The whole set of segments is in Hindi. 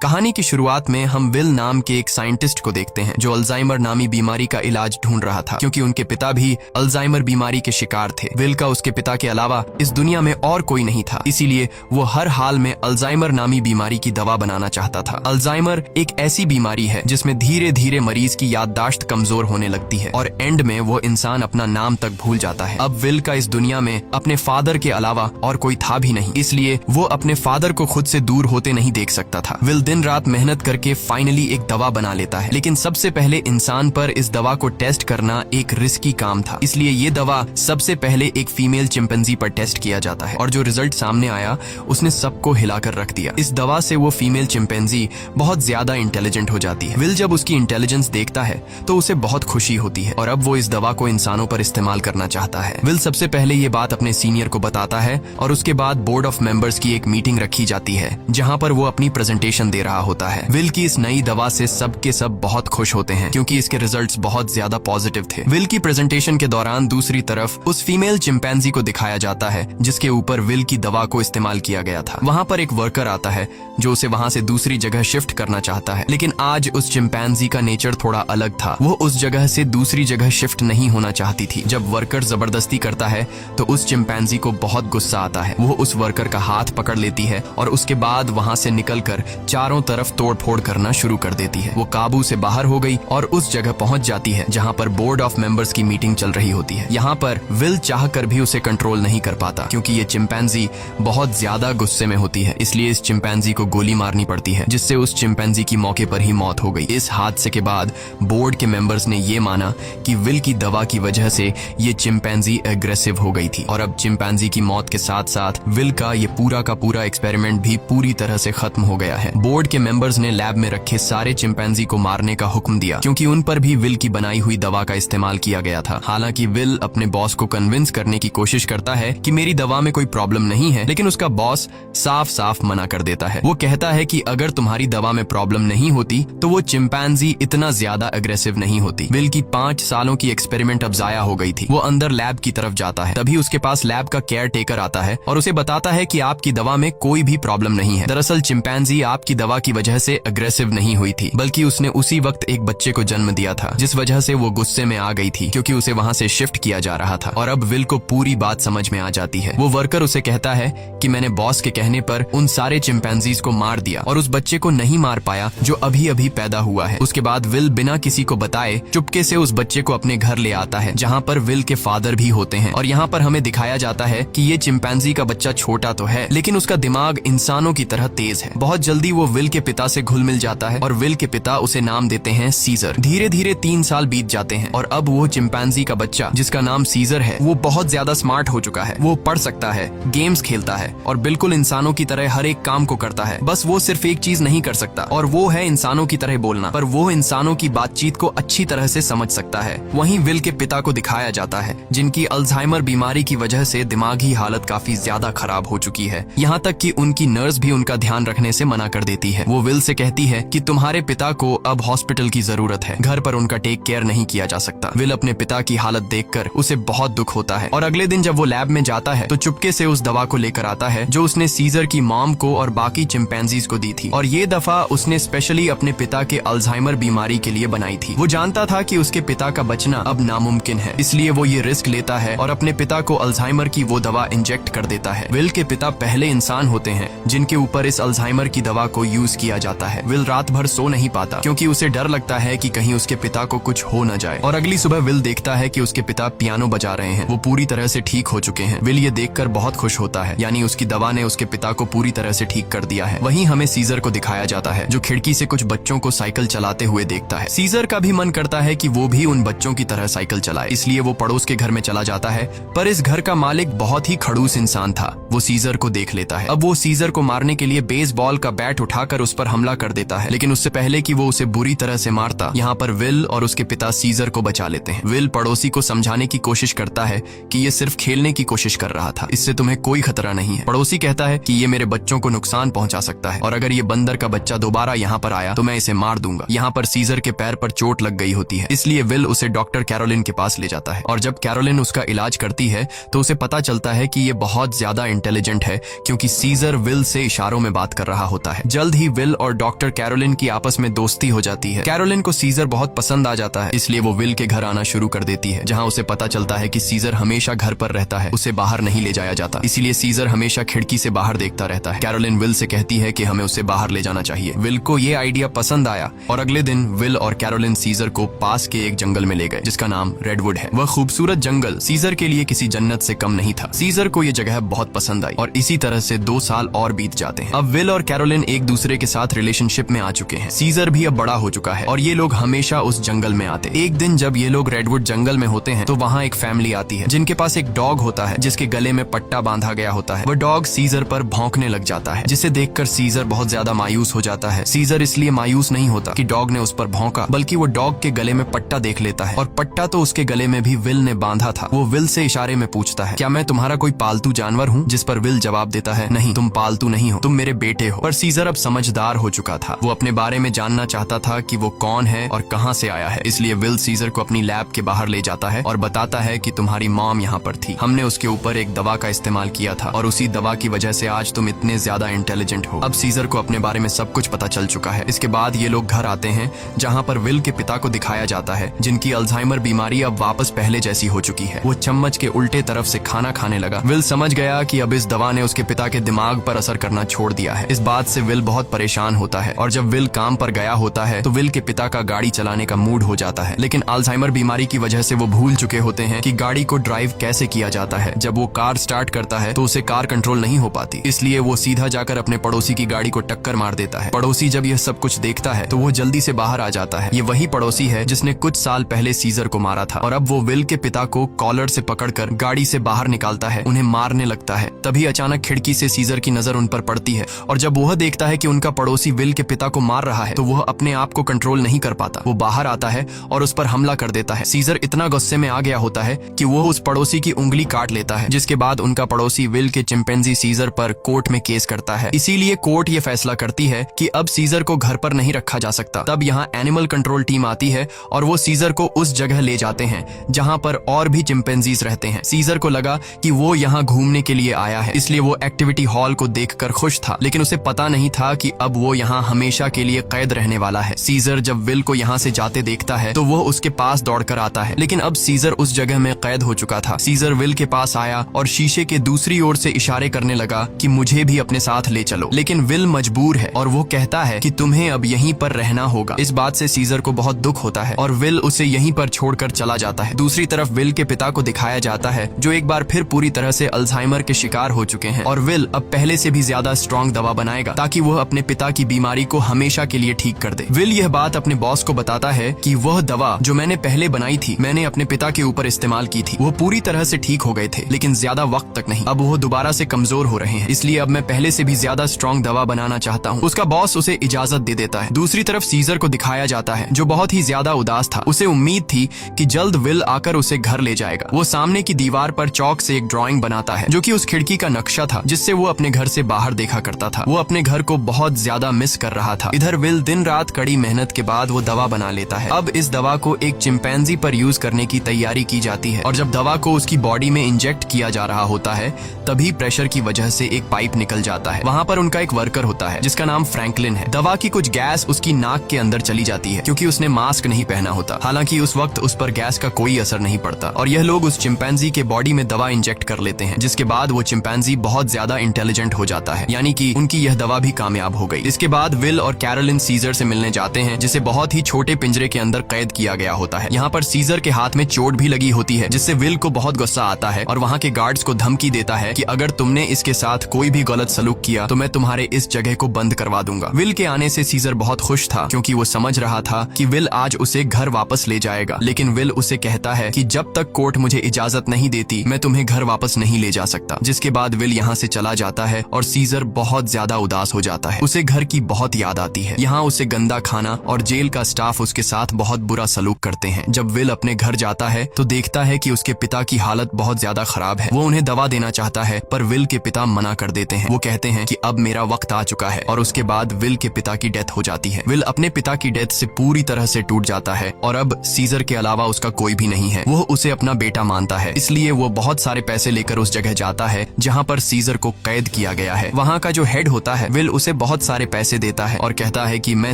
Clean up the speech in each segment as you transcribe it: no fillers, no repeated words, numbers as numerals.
कहानी की शुरुआत में हम विल नाम के एक साइंटिस्ट को देखते हैं जो अल्जाइमर नामी बीमारी का इलाज ढूंढ रहा था, क्योंकि उनके पिता भी अल्जाइमर बीमारी के शिकार थे। विल का उसके पिता के अलावा इस दुनिया में और कोई नहीं था, इसीलिए वो हर हाल में अल्जाइमर नामी बीमारी की दवा बनाना चाहता था। अल्जाइमर एक ऐसी बीमारी है जिसमें धीरे धीरे मरीज की याददाश्त कमजोर होने लगती है और एंड में वो इंसान अपना नाम तक भूल जाता है। अब विल का इस दुनिया में अपने फादर के अलावा और कोई था भी नहीं, इसलिए वो अपने फादर को खुद से दूर होते नहीं देख सकता था। विल दिन रात मेहनत करके फाइनली एक दवा बना लेता है, लेकिन सबसे पहले इंसान पर इस दवा को टेस्ट करना एक रिस्की काम था, इसलिए ये दवा सबसे पहले एक फीमेल चिंपैंजी पर टेस्ट किया जाता है और जो रिजल्ट सामने आया उसने सबको हिलाकर रख दिया। इस दवा से वो फीमेल चिंपैंजी बहुत ज्यादा इंटेलिजेंट हो जाती है। विल जब उसकी इंटेलिजेंस देखता है तो उसे बहुत खुशी होती है और अब वो इस दवा को इंसानों पर इस्तेमाल करना चाहता है। विल सबसे पहले ये बात अपने सीनियर को बताता है और उसके बाद बोर्ड ऑफ मेंबर्स की एक मीटिंग रखी जाती है जहां पर वो अपनी प्रेजेंटेशन दे रहा होता है। विल की इस नई दवा से सब के सब बहुत खुश होते हैं क्योंकि इसके रिजल्ट्स बहुत ज्यादा पॉजिटिव थे। विल की प्रेजेंटेशन के दौरान दूसरी तरफ उस फीमेल चिंपैंजी को दिखाया जाता है जिसके ऊपर विल की दवा को इस्तेमाल किया गया था। वहां पर एक वर्कर आता है जो उसे वहां से दूसरी जगह शिफ्ट करना चाहता है, लेकिन आज उस चिंपैंजी का नेचर थोड़ा अलग था। वो उस जगह से दूसरी जगह शिफ्ट नहीं होना चाहती थी। जब वर्कर जबरदस्ती करता है तो उस चिंपैंजी को बहुत गुस्सा आता है। वो उस वर्कर का हाथ पकड़ लेती है और उसके बाद वहां से निकलकर चारों तरफ तोड़फोड़ करना शुरू कर देती है। वो काबू से बाहर हो गई और उस जगह पहुंच जाती है जहां पर बोर्ड ऑफ मेंबर्स की मीटिंग चल रही होती है। यहाँ पर विल चाहकर भी उसे कंट्रोल नहीं कर पाता क्योंकि ये चिंपैंजी बहुत ज्यादा गुस्से में होती है, इसलिए इस चिंपैंजी को गोली मारनी पड़ती है जिससे उस चिंपैंजी की मौके पर ही मौत हो गई। इस हादसे के बाद बोर्ड के मेंबर्स ने ये माना कि विल की दवा की वजह से ये चिंपैंजी एग्रेसिव हो गई थी और अब चिंपैंजी की मौत के साथ साथ विल का ये पूरा का पूरा एक्सपेरिमेंट भी पूरी तरह से खत्म हो गया है। बोर्ड के मेंबर्स ने लैब में रखे सारे चिंपैंजी को मारने का हुक्म दिया क्योंकि उन पर भी विल की बनाई हुई दवा का इस्तेमाल किया गया था। हालांकि विल अपने बॉस को कन्विंस करने की कोशिश करता है कि मेरी दवा में कोई प्रॉब्लम नहीं है, लेकिन उसका बॉस साफ साफ मना कर देता है। वो कहता है कि अगर तुम्हारी दवा में प्रॉब्लम नहीं होती तो वो चिंपैंजी इतना ज्यादा अग्रेसिव नहीं होती। विल की 5 सालों की एक्सपेरिमेंट अब जाया हो गई थी। वो अंदर लैब की तरफ जाता है, तभी उसके पास लैब का केयर टेकर आता है और उसे बताता है कि आपकी दवा में कोई भी प्रॉब्लम नहीं है। दरअसल चिंपैंजी आपकी दवा की वजह से अग्रेसिव नहीं हुई थी, बल्कि उसने उसी वक्त एक बच्चे को जन्म दिया था जिस वजह से वो गुस्से में आ गई थी क्योंकि उसे वहां से शिफ्ट किया जा रहा था। और अब विल को पूरी बात समझ में आ जाती है। वो वर्कर उसे कहता है कि मैंने बॉस के कहने पर उन सारे चिंपैंजीज को मार दिया और उस बच्चे को नहीं मार पाया जो अभी अभी पैदा हुआ है। उसके बाद विल बिना किसी को बताए चुपके से उस बच्चे को अपने घर ले आता है जहाँ पर विल के फादर भी होते हैं और यहाँ पर हमें दिखाया जाता है कि ये चिंपैंजी का बच्चा छोटा तो है लेकिन उसका दिमाग इंसानों की तरह तेज है। बहुत जल्दी वो विल के पिता से घुल मिल जाता है और विल के पिता उसे नाम देते हैं सीजर। धीरे धीरे 3 साल बीत जाते हैं और अब वो चिंपैंजी का बच्चा जिसका नाम सीजर है वो बहुत ज्यादा स्मार्ट हो चुका है। वो पढ़ सकता है, गेम्स खेलता है और बिल्कुल इंसानों की तरह हर एक काम को करता है। बस वो सिर्फ एक चीज नहीं कर सकता और वो है इंसानों की तरह बोलना, पर वो इंसानों की बातचीत को अच्छी तरह से समझ सकता है। वहीं विल के पिता को दिखाया जाता है जिनकी अल्जाइमर बीमारी की वजह से दिमागी हालत काफी ज्यादा खराब हो चुकी है, यहाँ तक कि उनकी नर्स भी उनका ध्यान रखने से मना कर देती है। वो विल से कहती है कि तुम्हारे पिता को अब हॉस्पिटल की जरूरत है, घर पर उनका टेक केयर नहीं किया जा सकता। विल अपने पिता की हालत देखकर उसे बहुत दुख होता है और अगले दिन जब वो लैब में जाता है तो चुपके से उस दवा को लेकर आता है जो उसने सीजर की मॉम को और बाकी चिंपैंजीज को दी थी और ये दफा उसने स्पेशली अपने पिता के अल्जाइमर बीमारी के लिए बनाई थी। वो जानता था कि उसके पिता का बचना अब नामुमकिन है, इसलिए वो ये रिस्क लेता है और अपने पिता को अल्जाइमर की वो दवा इंजेक्ट कर देता है। विल के पिता पहले इंसान होते हैं जिनके ऊपर इस अल्जाइमर की दवा को यूज किया जाता है। विल रात भर सो नहीं पाता क्योंकि उसे डर लगता है कि कहीं उसके पिता को कुछ हो न जाए और अगली सुबह विल देखता है कि उसके पिता पियानो बजा रहे हैं। वो पूरी तरह से ठीक हो चुके हैं। विल ये देखकर बहुत खुश होता है, यानी उसकी दवा ने उसके पिता को पूरी तरह से ठीक कर दिया है। वहीं हमें सीजर को दिखाया जाता है जो खिड़की से कुछ बच्चों को साइकिल चलाते हुए देखता है। सीजर का भी मन करता है कि वो भी उन बच्चों की तरह साइकिल चलाए, इसलिए वो पड़ोस के घर में चला जाता है, पर इस घर का मालिक बहुत ही खड़ूस इंसान था। वो सीजर को देख लेता है। अब वो सीजर को मारने के लिए बेसबॉल का बैट उठाकर उस पर हमला कर देता है, लेकिन उससे पहले कि वो उसे बुरी तरह से मारता, यहाँ पर विल और उसके पिता सीजर को बचा लेते हैं। विल पड़ोसी को समझाने की कोशिश करता है कि ये सिर्फ खेलने की कोशिश कर रहा था, इससे तुम्हें कोई खतरा नहीं है। पड़ोसी कहता है कि ये मेरे बच्चों को नुकसान पहुंचा सकता है और अगर ये बंदर का बच्चा दोबारा यहाँ पर आया तो मैं इसे मार दूंगा। यहाँ पर सीजर के पैर पर चोट लग गई होती है, इसलिए विल उसे डॉक्टर कैरोलिन के पास ले जाता है और जब कैरोलिन उसका इलाज करती है तो उसे पता चलता है कि ये बहुत ज्यादा इंटेलिजेंट है क्योंकि सीजर विल से इशारों में बात कर रहा होता है। जल्द जल्द ही विल और डॉक्टर कैरोलिन की आपस में दोस्ती हो जाती है। कैरोलिन को सीजर बहुत पसंद आ जाता है, इसलिए वो विल के घर आना शुरू कर देती है, जहाँ उसे पता चलता है कि सीजर हमेशा घर पर रहता है, उसे बाहर नहीं ले जाया जाता, इसीलिए सीजर हमेशा खिड़की से बाहर देखता रहता है। कैरोलिन विल से कहती है कि हमें उसे बाहर ले जाना चाहिए। विल को ये आइडिया पसंद आया और अगले दिन विल और कैरोलिन सीजर को पास के एक जंगल में ले गए, जिसका नाम रेडवुड है। वह खूबसूरत जंगल सीजर के लिए किसी जन्नत से कम नहीं था। सीजर को ये जगह बहुत पसंद आई और इसी तरह से 2 साल और बीत जाते हैं। अब विल और कैरोलिन एक दूसरे के साथ रिलेशनशिप में आ चुके हैं। सीजर भी अब बड़ा हो चुका है और ये लोग हमेशा उस जंगल में आते। एक दिन जब ये लोग रेडवुड जंगल में होते हैं तो वहाँ एक फैमिली आती है जिनके पास एक डॉग होता है जिसके गले में पट्टा बांधा गया होता है। वह डॉग सीजर पर भौंकने लग जाता है, जिसे देखकर सीजर बहुत ज्यादा मायूस हो जाता है। सीजर इसलिए मायूस नहीं होता कि डॉग ने उस पर भौंका, बल्कि वो डॉग के गले में पट्टा देख लेता है और पट्टा तो उसके गले में भी विल ने बांधा था। वो विल से इशारे में पूछता है, क्या मैं तुम्हारा कोई पालतू जानवर हूँ? जिस पर विल जवाब देता है, नहीं, तुम पालतू नहीं हो, तुम मेरे बेटे हो। पर सीजर अब समझदार हो चुका था। वो अपने बारे में जानना चाहता था कि वो कौन है और कहाँ से आया है, इसलिए विल सीजर को अपनी लैब के बाहर ले जाता है और बताता है कि तुम्हारी मॉम यहाँ पर थी, हमने उसके ऊपर एक दवा का इस्तेमाल किया था और उसी दवा की वजह से आज तुम इतने ज्यादा इंटेलिजेंट हो। अब सीजर को अपने बारे में सब कुछ पता चल चुका है। इसके बाद ये लोग घर आते हैं जहाँ पर विल के पिता को दिखाया जाता है, जिनकी अल्जाइमर बीमारी अब वापस पहले जैसी हो चुकी है। वो चम्मच के उल्टे तरफ से खाना खाने लगा। विल समझ गया कि अब इस दवा ने उसके पिता के दिमाग पर असर करना छोड़ दिया है। इस बात से विल बहुत परेशान होता है और जब विल काम पर गया होता है तो विल के पिता का गाड़ी चलाने का मूड हो जाता है, लेकिन अल्जाइमर बीमारी की वजह से वो भूल चुके होते हैं कि गाड़ी को ड्राइव कैसे किया जाता है। जब वो कार स्टार्ट करता है तो उसे कार कंट्रोल नहीं हो पाती, इसलिए वो सीधा जाकर अपने पड़ोसी की गाड़ी को टक्कर मार देता है। पड़ोसी जब यह सब कुछ देखता है तो वो जल्दी से बाहर आ जाता है। ये वही पड़ोसी है जिसने कुछ साल पहले सीजर को मारा था और अब वो विल के पिता को कॉलर से पकड़कर गाड़ी से बाहर निकालता है, उन्हें मारने लगता है। तभी अचानक खिड़की से सीजर की नजर उन पर पड़ती है और जब वह देखता है कि उनका पड़ोसी विल के पिता को मार रहा है तो वह अपने आप को कंट्रोल नहीं कर पाता। वो बाहर आता है और उस पर हमला कर देता है। सीजर इतना गुस्से में आ गया होता है कि वो उस पड़ोसी की उंगली काट लेता है, जिसके बाद उनका पड़ोसी विल के चिंपैंजी सीजर पर कोर्ट में केस करता है। इसीलिए कोर्ट ये फैसला करती है कि अब सीजर को घर पर नहीं रखा जा सकता। तब यहाँ एनिमल कंट्रोल टीम आती है और वो सीजर को उस जगह ले जाते हैं जहाँ पर और भी चिंपैंजीज रहते हैं। सीजर को लगा कि वो यहाँ घूमने के लिए आया है, इसलिए वो एक्टिविटी हॉल को देखकर खुश था, लेकिन उसे पता नहीं था कि अब वो यहाँ हमेशा के लिए कैद रहने वाला है। सीजर जब विल को यहाँ से जाते देखता है तो वो उसके पास दौड़कर आता है, लेकिन अब सीजर उस जगह में कैद हो चुका था। सीजर विल के पास आया और शीशे के दूसरी ओर से इशारे करने लगा कि मुझे भी अपने साथ ले चलो, लेकिन विल मजबूर है और वो कहता है कि तुम्हें अब यहीं पर रहना होगा। इस बात से सीजर को बहुत दुख होता है और विल उसे यहीं पर छोड़कर चला जाता है। दूसरी तरफ विल के पिता को दिखाया जाता है, जो एक बार फिर पूरी तरह से अल्जाइमर के शिकार हो चुके हैं और विल अब पहले से भी ज्यादा स्ट्रॉन्ग दवा बनाएगा ताकि वह अपने पिता की बीमारी को हमेशा के लिए ठीक कर दे। विल यह बात अपने बॉस को बताता है कि वह दवा जो मैंने पहले बनाई थी मैंने अपने पिता के ऊपर इस्तेमाल की थी। वो पूरी तरह से ठीक हो गए थे, लेकिन ज्यादा वक्त तक नहीं। अब वो दोबारा से कमजोर हो रहे हैं, इसलिए अब मैं पहले से भी ज्यादा स्ट्रॉन्ग दवा बनाना चाहता हूँ। उसका बॉस उसे इजाजत दे देता है। दूसरी तरफ सीजर को दिखाया जाता है, जो बहुत ही ज्यादा उदास था। उसे उम्मीद थी कि जल्द विल आकर उसे घर ले जाएगा। वो सामने की दीवार पर चौक से एक ड्राइंग बनाता है, जो कि उस खिड़की का नक्शा था जिससे वो अपने घर से बाहर देखा करता था। वो अपने घर को बहुत ज्यादा मिस कर रहा था। इधर विल दिन रात कड़ी मेहनत के बाद वो दवा बना लेता है। अब इस दवा को एक चिंपैंजी पर यूज करने की तैयारी की जाती है और जब दवा को उसकी बॉडी में इंजेक्ट किया जा रहा होता है तभी प्रेशर की वजह से एक पाइप निकल जाता है। वहाँ पर उनका एक वर्कर होता है जिसका नाम फ्रैंकलिन है। दवा की कुछ गैस उसकी नाक के अंदर चली जाती है क्योंकि उसने मास्क नहीं पहना होता। हालांकि उस वक्त उस पर गैस का कोई असर नहीं पड़ता और यह लोग उस चिंपैंजी के बॉडी में दवा इंजेक्ट कर लेते हैं, जिसके बाद वो चिंपैंजी बहुत ज्यादा इंटेलिजेंट हो जाता है, यानी कि उनकी यह दवा भी कामयाब हो गई। इसके बाद विल और कैरोलिन सीजर से मिलने जाते हैं, जिसे बहुत ही छोटे पिंजरे के अंदर कैद किया गया होता है। यहाँ पर सीजर के हाथ में चोट भी लगी होती है, जिससे विल को बहुत गुस्सा आता है और वहाँ के गार्ड्स को धमकी देता है कि अगर तुमने इसके साथ कोई भी गलत सलूक किया तो मैं तुम्हारे इस जगह को बंद करवा दूंगा। विल के आने से सीजर बहुत खुश था क्योंकि वो समझ रहा था कि विल आज उसे घर वापस ले जाएगा, लेकिन विल उसे कहता है कि जब तक कोर्ट मुझे इजाजत नहीं देती मैं तुम्हें घर वापस नहीं ले जा सकता। जिसके बाद विल यहाँ से चला जाता है और सीजर बहुत ज्यादा उदास हो जाता है। उसे घर की बहुत याद आती है। यहाँ उसे गंदा खाना और जेल का स्टाफ उसके साथ बहुत बुरा सलूक करते हैं। जब विल अपने घर जाता है तो देखता है कि उसके पिता की हालत बहुत ज्यादा खराब है। वो उन्हें दवा देना चाहता है पर विल के पिता मना कर देते हैं। वो कहते हैं कि अब मेरा वक्त आ चुका है और उसके बाद विल के पिता की डेथ हो जाती है। विल अपने पिता की डेथ से पूरी तरह से टूट जाता है और अब सीजर के अलावा उसका कोई भी नहीं है। वो उसे अपना बेटा मानता है, इसलिए वो बहुत सारे पैसे लेकर उस जगह जाता है जहाँ पर सीजर को कैद किया गया है। वहाँ का जो हेड होता है विल उसे उन्हें बहुत सारे पैसे देता है और कहता है कि मैं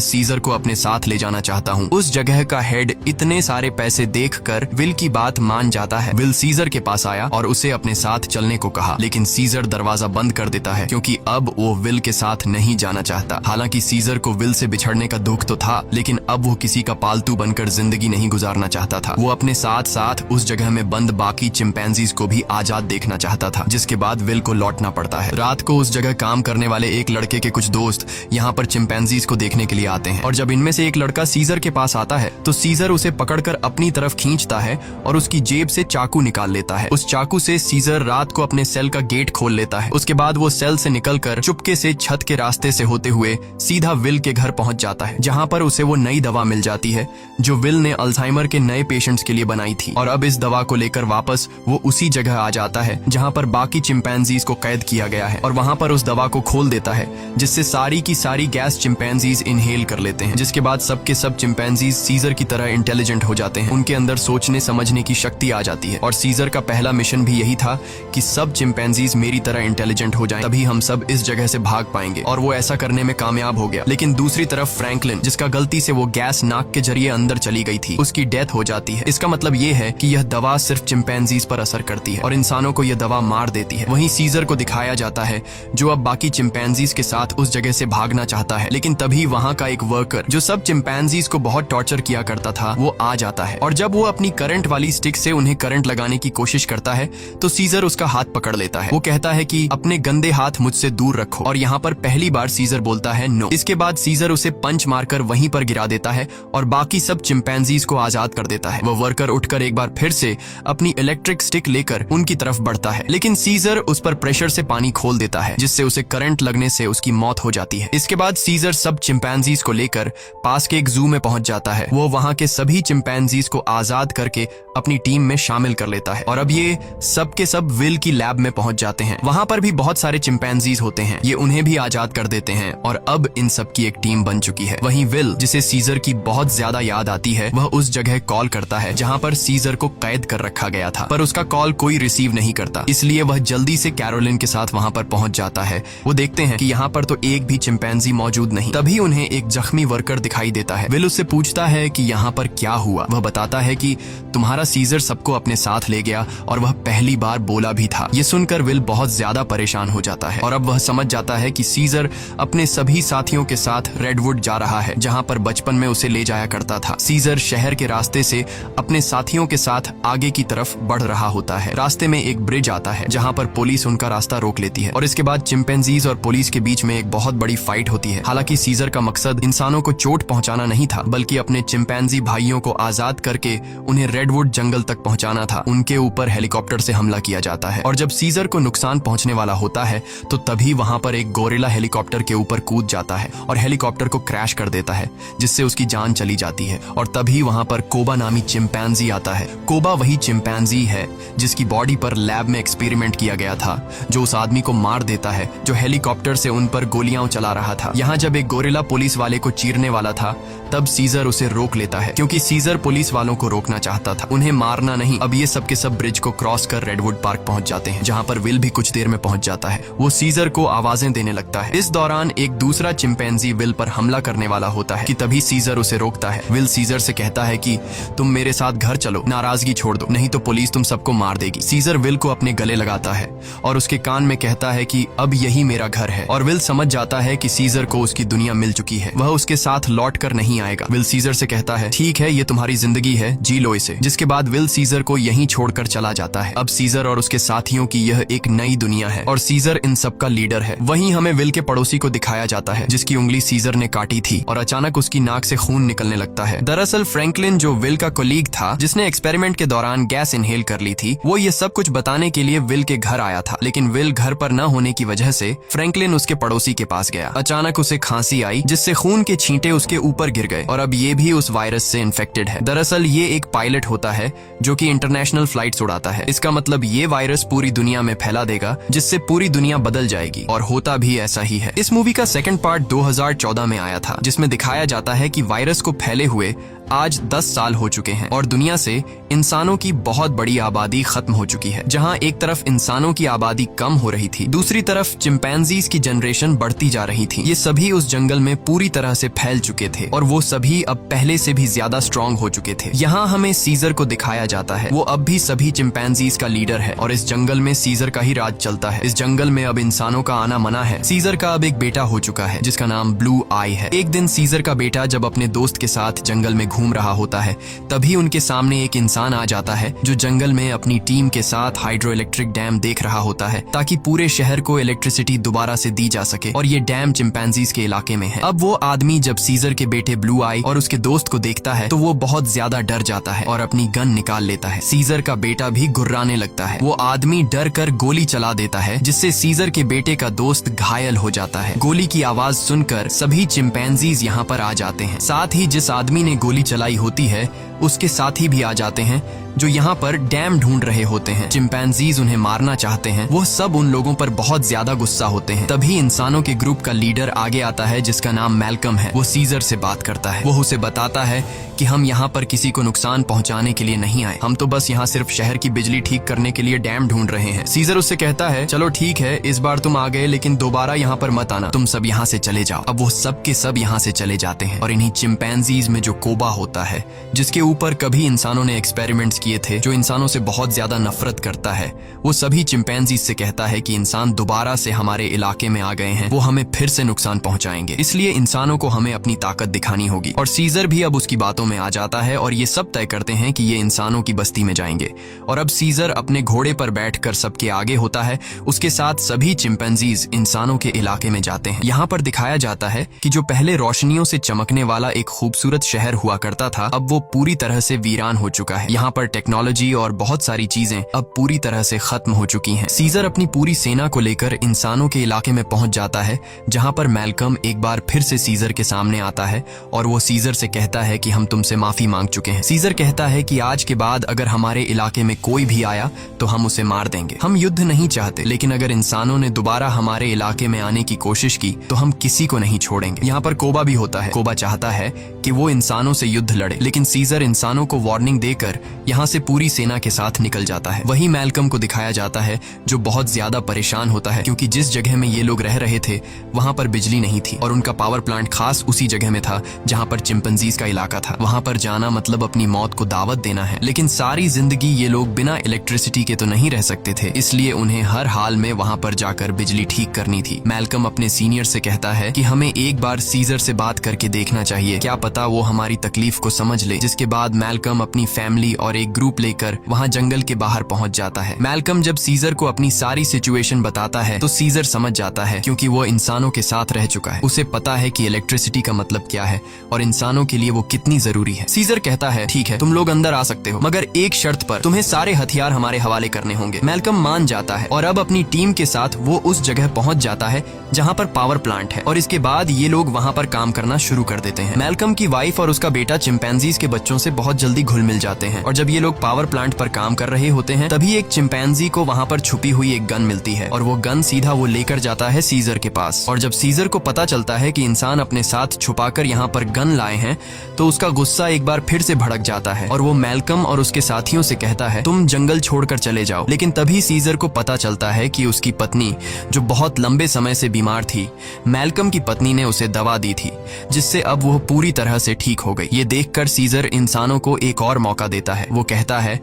सीजर को अपने साथ ले जाना चाहता हूँ। उस जगह का हेड इतने सारे पैसे देखकर विल की बात मान जाता है। विल सीजर के पास आया और उसे अपने साथ चलने को कहा, लेकिन सीजर दरवाजा बंद कर देता है क्योंकि अब वो विल के साथ नहीं जाना चाहता। हालांकि सीजर को विल से बिछड़ने का दुख तो था, लेकिन अब वो किसी का पालतू बनकर जिंदगी नहीं गुजारना चाहता था। वो अपने साथ साथ उस जगह में बंद बाकी चिंपैंजीज को भी आजाद देखना चाहता था, जिसके बाद विल को लौटना पड़ता है। रात को उस जगह काम करने वाले एक लड़के के कुछ दोस्त यहाँ पर चिंपैंजीज को देखने के लिए आते हैं और जब इनमें से एक लड़का सीजर के पास आता है तो सीजर उसे पकड़कर अपनी तरफ खींचता है और उसकी जेब से चाकू निकाल लेता है। उस चाकू से सीजर रात को अपने सेल का गेट खोल लेता है। उसके बाद वो सेल से निकलकर चुपके से छत के रास्ते से होते हुए सीधा विल के घर पहुंच जाता है, जहां पर उसे वो नई दवा मिल जाती है जो विल ने अल्जाइमर के नए पेशेंट्स के लिए बनाई थी। और अब इस दवा को लेकर वापस वो उसी जगह आ जाता है जहां पर बाकी चिंपैंजीज को कैद किया गया है और वहां पर उस दवा को खोल देता है, जिससे सारी की सारी गैस चिंपैंजीज इनहेल कर लेते हैं। जिसके बाद सबके सब चिंपैंजीज सीजर की तरह इंटेलिजेंट हो जाते हैं। उनके अंदर सोचने समझने की शक्ति आ जाती है और सीजर का पहला मिशन भी यही था कि सब चिंपैंजीज मेरी तरह इंटेलिजेंट हो जाएं, तभी हम सब इस जगह से भाग पाएंगे। और वो ऐसा करने में कामयाब हो गया। लेकिन दूसरी तरफ फ्रैंकलिन, जिसका गलती से वो गैस नाक के जरिए अंदर चली गई थी, उसकी डेथ हो जाती है। इसका मतलब ये है कि यह दवा सिर्फ चिंपैंजीज पर असर करती है और इंसानों को यह दवा मार देती है। वहीं सीजर को दिखाया जाता है जो अब बाकी चिंपैंजीज के साथ उस जगह से भागना चाहता है, लेकिन तभी वहाँ का एक वर्कर जो सब चिंपैंजीज को बहुत टॉर्चर किया करता था वो आ जाता है और जब वो अपनी करंट वाली स्टिक से उन्हें करंट लगाने की कोशिश करता है तो सीजर उसका हाथ पकड़ लेता है। वो कहता है कि अपने गंदे हाथ मुझसे दूर रखो और यहाँ पर पहली बार सीजर बोलता है नो। इसके बाद सीजर उसे पंच मारकर वहीं पर गिरा देता है और बाकी सब चिंपैंजीज को आजाद कर देता है। वो वर्कर उठकर एक बार फिर से अपनी इलेक्ट्रिक स्टिक लेकर उनकी तरफ बढ़ता है, लेकिन सीजर उस पर प्रेशर से पानी खोल देता है, जिससे उसे करंट लगने से उसकी मौत हो जाती है। इसके बाद सीजर सब चिंपैंजीज को लेकर पास के एक जू में पहुंच जाता है। वो वहां के सभी चिंपैंजीज को आजाद करके अपनी टीम में शामिल कर लेता है और अब ये सब के सब विल की लैब में पहुंच जाते हैं। वहां पर भी बहुत सारे चिंपैंजीज होते हैं, ये उन्हें भी आजाद कर देते हैं और अब इन सब की एक टीम बन चुकी है। वहीं विल, जिसे सीजर की बहुत ज्यादा याद आती है, वह उस जगह कॉल करता है जहां पर सीजर को कैद कर रखा गया था, पर उसका कॉल कोई रिसीव नहीं करता। इसलिए वह जल्दी से कैरोलिन के साथ वहां पर पहुंच जाता है। वो देखते हैं कि यहाँ पर तो एक भी चिंपैंजी मौजूद नहीं। तभी उन्हें एक जख्मी वर्कर दिखाई देता है। विल उससे पूछता है कि यहाँ पर क्या हुआ। वह बताता है कि तुम्हारा सीजर सबको अपने साथ ले गया और वह पहली बार बोला भी था। ये सुनकर विल बहुत ज्यादा परेशान हो जाता है और अब वह समझ जाता है कि सीजर अपने सभी साथियों के साथ रेडवुड जा रहा है, जहाँ पर बचपन में उसे ले जाया करता था। सीजर शहर के रास्ते से अपने साथियों के साथ आगे की तरफ बढ़ रहा होता है। रास्ते में एक ब्रिज आता है जहाँ पर पुलिस उनका रास्ता रोक लेती है और इसके बाद चिंपैंजीज और पुलिस के बीच में एक बहुत बड़ी फाइट होती है। हालांकि सीजर का मकसद इंसानों को चोट पहुंचाना नहीं था, बल्कि अपने चिंपैंजी भाइयों को आजाद करके उन्हें रेडवुड जंगल तक पहुंचाना था। उनके ऊपर हेलीकॉप्टर से हमला किया जाता है और जब सीजर को नुकसान पहुंचने वाला होता है तो तभी वहां पर एक गोरिल्ला हेलीकॉप्टर के ऊपर कूद जाता है और हेलीकॉप्टर को क्रैश कर देता है, जिससे उसकी जान चली जाती है। और तभी वहां पर कोबा नामी चिंपैंजी आता है। कोबा वही चिंपैंजी है जिसकी बॉडी पर लैब में एक्सपेरिमेंट किया गया था, जो उस आदमी को मार देता है जो हेलीकॉप्टर से उन पर गोलियां चला रहा था। यहाँ जब एक गोरिल्ला पुलिस वाले को चीरने वाला था तब सीजर उसे रोक लेता है, क्योंकि सीजर पुलिस वालों को रोकना चाहता था, उन्हें मारना नहीं। अब ये सब के सब ब्रिज को क्रॉस कर रेडवुड पार्क पहुंच जाते हैं, जहाँ पर विल भी कुछ देर में पहुंच जाता है। वो सीजर को आवाजें देने लगता है। इस दौरान एक दूसरा चिंपैंजी विल पर हमला करने वाला होता है कि तभी सीजर उसे रोकता है। विल सीजर से कहता है कि तुम मेरे साथ घर चलो, नाराजगी छोड़ दो, नहीं तो पुलिस तुम सबको मार देगी। सीजर विल को अपने गले लगाता है और उसके कान में कहता है कि अब यही मेरा घर है। और विल समझ जाता है कि सीजर को उसकी दुनिया मिल चुकी है, वह उसके साथ लौट कर नहीं आएगा। विल सीजर से कहता है ठीक है, ये तुम्हारी जिंदगी है, जी लो इसे। जिसके बाद विल सीजर को यहीं छोड़कर चला जाता है। अब सीजर और उसके साथियों की यह एक नई दुनिया है और सीजर इन सब का लीडर है। वहीं हमें विल के पड़ोसी को दिखाया जाता है जिसकी उंगली सीजर ने काटी थी और अचानक उसकी नाक से खून निकलने लगता है। दरअसल फ्रैंकलिन, जो विल का कोलीग था जिसने एक्सपेरिमेंट के दौरान गैस इनहेल कर ली थी, वो ये सब कुछ बताने के लिए विल के घर आया था। लेकिन विल घर पर न होने की वजह से फ्रैंकलिन उसके पड़ोसी के पास गया। अचानक उसे खांसी आई जिससे खून के छींटे उसके ऊपर गिर गए और अब ये भी उस वायरस से इन्फेक्टेड है। दरअसल ये एक पायलट होता है जो कि इंटरनेशनल फ्लाइट्स उड़ाता है। इसका मतलब ये वायरस पूरी दुनिया में फैला देगा जिससे पूरी दुनिया बदल जाएगी, और होता भी ऐसा ही है। इस मूवी का सेकंड पार्ट 2014 में आया था जिसमें दिखाया जाता है कि वायरस को फैले हुए आज 10 साल हो चुके हैं और दुनिया से इंसानों की बहुत बड़ी आबादी खत्म हो चुकी है। जहां एक तरफ इंसानों की आबादी कम हो रही थी, दूसरी तरफ चिंपैंजीज की जनरेशन बढ़ती जा रही थी। ये सभी उस जंगल में पूरी तरह से फैल चुके थे और वो सभी अब पहले से भी ज्यादा स्ट्रांग हो चुके थे। यहाँ हमें सीजर को दिखाया जाता है। वो अब भी सभी चिंपैंजीज का लीडर है और इस जंगल में सीजर का ही राज चलता है। इस जंगल में अब इंसानों का आना मना है। सीजर का अब एक बेटा हो चुका है जिसका नाम ब्लू आई है। एक दिन सीजर का बेटा जब अपने दोस्त के साथ जंगल में घूम रहा होता है, तभी उनके सामने एक इंसान आ जाता है जो जंगल में अपनी टीम के साथ हाइड्रो इलेक्ट्रिक डैम देख रहा होता है ताकि पूरे शहर को इलेक्ट्रिसिटी दोबारा से दी जा सके और ये डैम चिंपैंजीज के इलाके में है। अब वो आदमी जब सीजर के बेटे ब्लू आई और उसके दोस्त को देखता है तो वो बहुत ज्यादा डर जाता है और अपनी गन निकाल लेता है। सीजर का बेटा भी घुर्राने लगता है। वो आदमी डर कर गोली चला देता है जिससे सीजर के बेटे का दोस्त घायल हो जाता है। गोली की आवाज सुनकर सभी चिंपैंजीज यहाँ पर आ जाते हैं। साथ ही जिस आदमी ने गोली चलाई होती है उसके साथी भी आ जाते हैं जो यहाँ पर डैम ढूंढ रहे होते हैं। चिंपैंजीज उन्हें मारना चाहते हैं। वो सब उन लोगों पर बहुत ज्यादा गुस्सा होते हैं। तभी इंसानों के ग्रुप का लीडर आगे आता है जिसका नाम मैल्कम है। वो सीजर से बात करता है। वो उसे बताता है कि हम यहाँ पर किसी को नुकसान पहुँचाने के लिए नहीं आए, हम तो बस यहाँ सिर्फ शहर की बिजली ठीक करने के लिए डैम ढूंढ रहे हैं। सीजर उससे कहता है चलो ठीक है, इस बार तुम आ गए लेकिन दोबारा यहाँ पर मत आना, तुम सब यहाँ से चले जाओ। अब वो सब के सब यहाँ से चले जाते हैं और इन्हीं चिंपैंजीज में जो कोबा होता है जिसके ऊपर कभी इंसानों ने एक्सपेरिमेंट्स किए थे, जो इंसानों से बहुत ज्यादा नफरत करता है, वो सभी चिंपैंजीज से कहता है कि इंसान दोबारा से हमारे इलाके में आ गए हैं, वो हमें फिर से नुकसान पहुंचाएंगे, इसलिए इंसानों को हमें अपनी ताकत दिखानी होगी। और सीजर भी अब उसकी बातों में आ जाता है और ये सब तय करते हैं कि ये इंसानों की बस्ती में जाएंगे। और अब सीजर अपने घोड़े पर बैठकर सबके आगे होता है। उसके साथ सभी चिंपैंजीज इंसानों के इलाके में जाते हैं। यहाँ पर दिखाया जाता है कि जो पहले रोशनियों से चमकने वाला एक खूबसूरत शहर हुआ करता था, अब वो पूरी तरह से वीरान हो चुका है। यहाँ पर टेक्नोलॉजी और बहुत सारी चीजें अब पूरी तरह से खत्म हो चुकी हैं। सीजर अपनी पूरी सेना को लेकर इंसानों के इलाके में पहुंच जाता है, जहां पर मैल्कम एक बार फिर से सीजर के सामने आता है और वो सीजर से कहता है कि हम तुमसे माफी मांग चुके हैं। सीजर कहता है कि आज के बाद अगर हमारे इलाके में कोई भी आया तो हम उसे मार देंगे। हम युद्ध नहीं चाहते, लेकिन अगर इंसानों ने दोबारा हमारे इलाके में आने की कोशिश की तो हम किसी को नहीं छोड़ेंगे। यहाँ पर कोबा भी होता है। कोबा चाहता है कि वो इंसानों से युद्ध लड़े, लेकिन सीजर इंसानों को वार्निंग देकर यहाँ से पूरी सेना के साथ निकल जाता है। वही मैल्कम को दिखाया जाता है जो बहुत ज्यादा परेशान होता है क्योंकि जिस जगह में ये लोग रह रहे थे वहां पर बिजली नहीं थी और उनका पावर प्लांट खास उसी जगह में था जहां पर चिंपैंजीज का इलाका था। वहां पर जाना मतलब अपनी मौत को दावत देना है, लेकिन सारी जिंदगी ये लोग बिना इलेक्ट्रिसिटी के तो नहीं रह सकते थे, इसलिए उन्हें हर हाल में वहां पर जाकर बिजली ठीक करनी थी। मैल्कम अपने सीनियर से कहता है कि हमें एक बार सीजर से बात करके देखना चाहिए, क्या पता वो हमारी तकलीफ को समझ ले। जिसके बाद मैल्कम अपनी फैमिली और एक ग्रुप लेकर वहां जंगल के बाहर पहुंच जाता है। मैल्कम जब सीजर को अपनी सारी सिचुएशन बताता है तो सीजर समझ जाता है क्योंकि वो इंसानों के साथ रह चुका है। उसे पता है कि इलेक्ट्रिसिटी का मतलब क्या है और इंसानों के लिए वो कितनी जरूरी है। सीजर कहता है ठीक है, तुम लोग अंदर आ सकते हो, मगर एक शर्त पर, तुम्हें सारे हथियार हमारे हवाले करने होंगे। मैल्कम मान जाता है और अब अपनी टीम के साथ वो उस जगह पहुंच जाता है जहां पर पावर प्लांट है और इसके बाद ये लोग वहां पर काम करना शुरू कर देते हैं। मैल्कम की वाइफ और उसका बेटा चिंपैंजीज के बच्चों से बहुत जल्दी घुल मिल जाते हैं और जब ये लोग पावर प्लांट पर काम कर रहे होते हैं तभी एक चिंपैंजी को वहां पर छुपी हुई एक गन मिलती है और वो गन सीधा वो लेकर जाता है सीजर के पास। और जब सीजर को पता चलता है कि इंसान अपने साथ छुपाकर यहाँ पर गन लाए हैं तो उसका गुस्सा एक बार फिर से भड़क जाता है और वो मैल्कम और उसके साथियों से कहता है तुम जंगल छोड़कर चले जाओ। लेकिन तभी सीजर को पता चलता है कि उसकी पत्नी जो बहुत लंबे समय से बीमार थी, मैल्कम की पत्नी ने उसे दवा दी थी जिससे अब वो पूरी तरह से ठीक हो गई। ये देखकर सीजर इंसानों को एक और मौका देता है। वो कहता है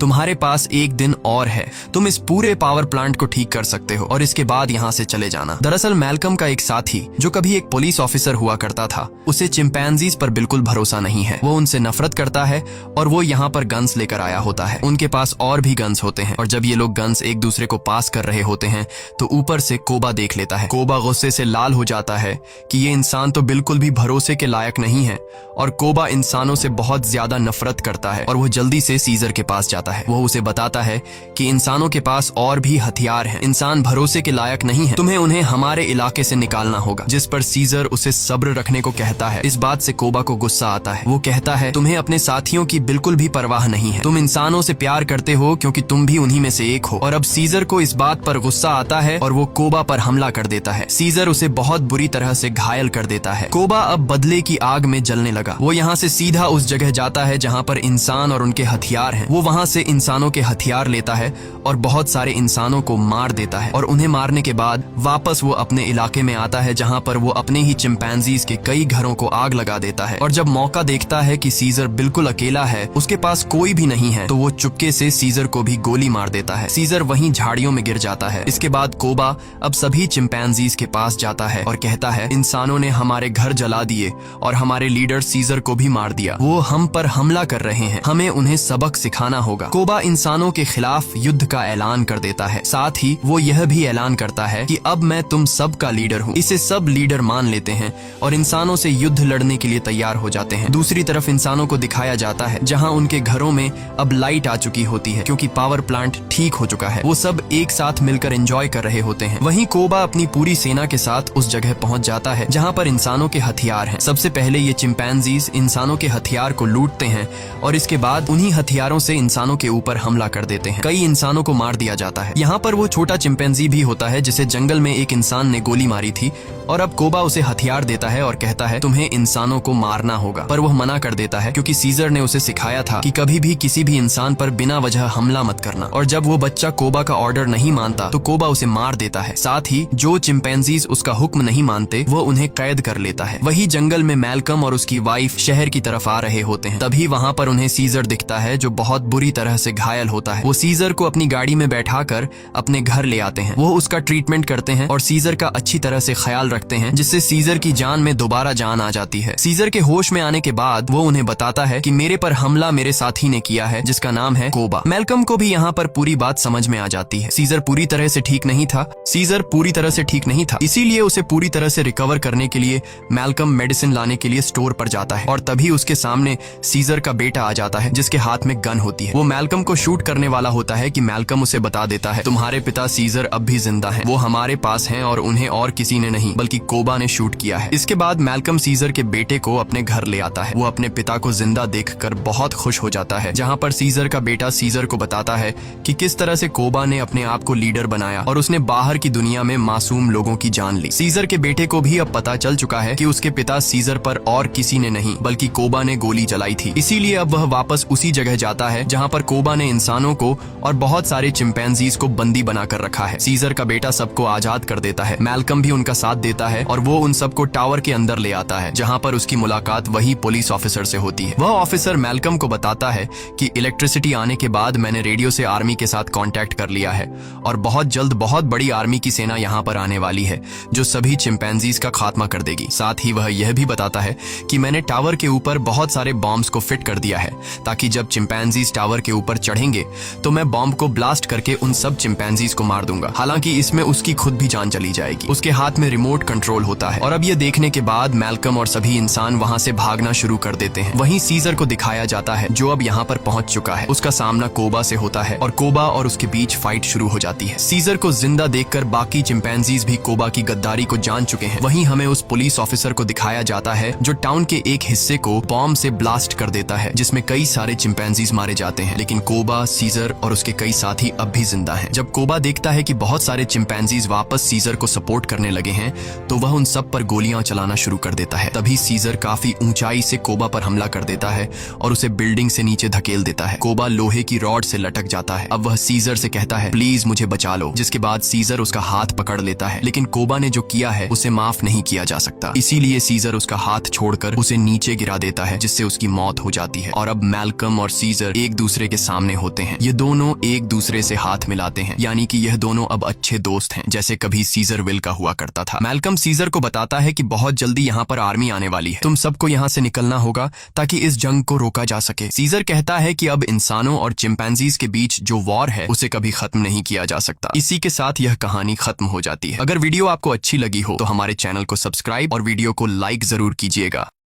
तुम्हारे पास एक दिन और है, तुम इस पूरे पावर प्लांट को ठीक कर सकते हो और इसके बाद यहाँ से चले जाना। दरअसल मैल्कम का एक साथी जो कभी एक पुलिस ऑफिसर हुआ करता था, उसे चिंपैंजीज पर बिल्कुल भरोसा नहीं है। वो उनसे नफरत करता है और वो यहाँ पर गन्स लेकर आया होता है। उनके पास और भी गन्स होते हैं और जब ये लोग गन्स एक दूसरे को पास कर रहे होते हैं तो ऊपर से कोबा देख लेता है। कोबा गुस्से से लाल हो जाता है कि ये इंसान तो बिल्कुल भी भरोसे के लायक नहीं है और कोबा इंसानों से बहुत ज्यादा नफरत करता है और वो जल्दी से सीजर के पास जाता है। वो उसे बताता है कि इंसानों के पास और भी हथियार हैं, इंसान भरोसे के लायक नहीं है, तुम्हें उन्हें हमारे इलाके से निकालना होगा। जिस पर सीजर उसे सब्र रखने को कहता है। इस बात से कोबा को गुस्सा आता है। वो कहता है, तुम्हें अपने साथियों की बिल्कुल भी परवाह नहीं है, तुम इंसानों से प्यार करते हो क्योंकि तुम भी उन्हीं में से एक हो। और अब सीजर को इस बात पर गुस्सा आता है और वो कोबा पर हमला कर देता है। सीजर उसे बहुत बुरी तरह से घायल कर देता है। कोबा अब बदले की आग में जलने लगा। वो यहाँ से सीधा उस जगह जाता है जहाँ पर इंसान और उनके हथियार हैं। वो वहाँ से इंसानों के हथियार लेता है और बहुत सारे इंसानों को मार देता है। और उन्हें मारने के बाद वापस वो अपने इलाके में आता है जहाँ पर वो अपने ही चिंपैंजीज के कई घरों को आग लगा देता है। और जब मौका देखता है कि सीजर बिल्कुल अकेला है, उसके पास कोई भी नहीं है, तो वो चुपके से सीजर को भी गोली मार देता है। सीजर वहीं झाड़ियों में गिर जाता है। इसके बाद कोबा अब सभी चिंपैंजीज के पास जाता है और कहता है, इंसानों ने हमारे घर जला दिए और हमारे लीडर सीजर को भी मार दिया। वो हम पर हमला कर रहे हैं, हमें उन्हें सबक सिखाना होगा। कोबा इंसानों के खिलाफ युद्ध का ऐलान कर देता है। साथ ही वो यह भी ऐलान करता है कि अब मैं तुम सब का लीडर हूँ। इसे सब लीडर मान लेते हैं और इंसानों से युद्ध लड़ने के लिए तैयार हो जाते हैं। दूसरी तरफ इंसानों को दिखाया जाता है जहाँ उनके घरों में अब लाइट आ चुकी होती है क्योंकि पावर प्लांट ठीक हो चुका है। वो सब एक साथ मिलकर एंजॉय कर रहे होते हैं। वहीं कोबा अपनी पूरी सेना के साथ उस जगह पहुंच जाता है जहां पर इंसानों के हथियार हैं। सबसे पहले ये चिंपैंजीज इंसानों के हथियार को लूटते हैं और इसके बाद उन्हीं हथियारों से इंसानों के ऊपर हमला कर देते हैं। कई इंसानों को मार दिया जाता है। यहाँ पर वो छोटा चिंपैंजी भी होता है जिसे जंगल में एक इंसान ने गोली मारी थी और अब कोबा उसे हथियार देता है और कहता है, तुम्हें इंसानों को मारना होगा। पर वह मना कर देता है क्योंकि सीजर ने उसे सिखाया था कि कभी भी किसी भी इंसान पर बिना वजह हमला मत करना। और जब वो बच्चा कोबा का ऑर्डर नहीं मानता तो कोबा उसे मार देता है। साथ ही जो चिंपैंजीज उसका हुक्म नहीं मानते वो उन्हें कैद कर लेता है। वही जंगल में मैल्कम और उसकी वाइफ शहर की तरफ आ रहे होते हैं। तभी वहाँ पर उन्हें सीजर दिखता है जो बहुत बुरी तरह से घायल होता है। वो सीजर को अपनी गाड़ी में बैठाकर अपने घर ले आते हैं। वो उसका ट्रीटमेंट करते हैं और सीजर का अच्छी तरह से ख्याल रखते हैं जिससे सीजर की जान में दोबारा जान आ जाती है। सीजर के होश में आने के बाद वो उन्हें बताता है कि मेरे पर हमला मेरे साथी ने किया है जिसका नाम है कोबा। मैल्कम को भी यहाँ पर पूरी बात समझ में आ जाती है। सीजर पूरी तरह से ठीक नहीं था, इसीलिए उसे पूरी तरह से रिकवर करने के लिए मैल्कम मेडिसिन लाने के लिए स्टोर पर जाता है और तभी उसके सामने सीजर का बेटा आ जाता है जिसके हाथ में गन होती है। वो मैल्कम को शूट करने वाला होता है कि मैल्कम उसे बता देता है, तुम्हारे पिता सीजर अब भी जिंदा हैं, वो हमारे पास हैं और उन्हें और किसी ने नहीं बल्कि कोबा ने शूट किया है। इसके बाद मैल्कम सीजर के बेटे को अपने घर ले आता है। वो अपने पिता को जिंदा देखकर बहुत खुश हो जाता है, जहाँ पर सीजर का बेटा सीजर को बताता है कि किस तरह से कोबा ने अपने आप को लीडर बनाया और उसने बाहर की दुनिया में मासूम लोगों की जान ली। सीजर के बेटे को भी अब पता चल चुका है कि उसके पिता सीजर पर और किसी ने नहीं बल्कि कोबा ने गोली चलाई थी। इसीलिए अब वह वापस उसी जगह जाता है जहाँ पर कोबा ने इंसानों को और बहुत सारे चिंपैंजीज को बंदी बनाकर रखा है। सीजर का बेटा सबको आजाद कर देता है। मैल्कम भी उनका साथ देता है और वो उन सबको टावर के अंदर ले आता है जहाँ पर उसकी मुलाकात वही पुलिस ऑफिसर से होती है। वह ऑफिसर मैल्कम को बताता है कि इलेक्ट्रिसिटी आने के बाद मैंने रेडियो से आर्मी के साथ कांटेक्ट कर लिया है और बहुत जल्द बहुत बड़ी आर्मी की सेना यहाँ पर आने वाली है जो सभी चिंपैंजीज का खात्मा कर देगी। साथ ही वह यह भी बताता है कि मैंने टावर के ऊपर बहुत सारे बॉम्ब्स को फिट कर दिया है ताकि जब चिंपैंजीज टावर के ऊपर चढ़ेंगे तो मैं बॉम्ब को ब्लास्ट करके उन सब चिंपैंजीज को मार दूंगा। हालांकि इसमें उसकी खुद भी जान चली जाएगी। उसके हाथ में रिमोट कंट्रोल होता है और अब ये देखने के बाद मैल्कम और सभी इंसान वहाँ से भागना शुरू कर देते हैं। वहीं सीजर को दिखाया जाता है जो अब यहाँ पर पहुंच चुका है। उसका सामना कोबा से होता है और कोबा और उसके बीच फाइट शुरू हो जाती है। सीजर को जिंदा देखकर बाकी चिंपैंजीज भी कोबा की गद्दारी को जान चुके हैं। वहीं हमें उस पुलिस ऑफिसर को दिखाया जाता है जो टाउन के एक हिस्से को बॉम्ब से ब्लास्ट कर देता है जिसमें कई सारे चिंपैंजीज मारे जाते हैं, लेकिन कोबा, सीजर और उसके कई साथी अब भी जिंदा हैं। जब कोबा देखता है कि बहुत सारे चिंपैंजीज वापस सीजर को सपोर्ट करने लगे हैं तो वह उन सब पर गोलियां चलाना शुरू कर देता है। तभी सीजर काफी ऊंचाई से कोबा पर हमला कर देता है और उसे बिल्डिंग से नीचे धकेल देता है। कोबा लोहे की रॉड से लटक जाता है। अब वह सीजर से कहता है, प्लीज मुझे बचा लो, जिसके बाद सीजर उसका हाथ पकड़ लेता है, लेकिन कोबा ने जो किया है उसे माफ नहीं किया जा सकता। इसीलिए सीजर उसका हाथ छोड़कर उसे नीचे गिरा देता है जिससे उसकी मौत हो जाती है। और अब मैल्कम और सीजर एक दूसरे के सामने होते हैं। ये दोनों एक दूसरे से हाथ मिलाते हैं, यानी कि यह दोनों अब अच्छे दोस्त हैं, जैसे कभी सीजर विल का हुआ करता था। मैल्कम सीजर को बताता है कि बहुत जल्दी यहाँ पर आर्मी आने वाली है, तुम सबको यहाँ से निकलना होगा ताकि इस जंग को रोका जा सके। सीजर कहता है कि अब इंसानों और चिंपैंजीज के बीच जो वॉर है उसे कभी खत्म नहीं किया जा सकता। इसी के साथ यह कहानी खत्म हो जाती है। अगर वीडियो आपको अच्छी लगी हो तो हमारे चैनल को सब्सक्राइब और वीडियो को लाइक जरूर कीजिएगा।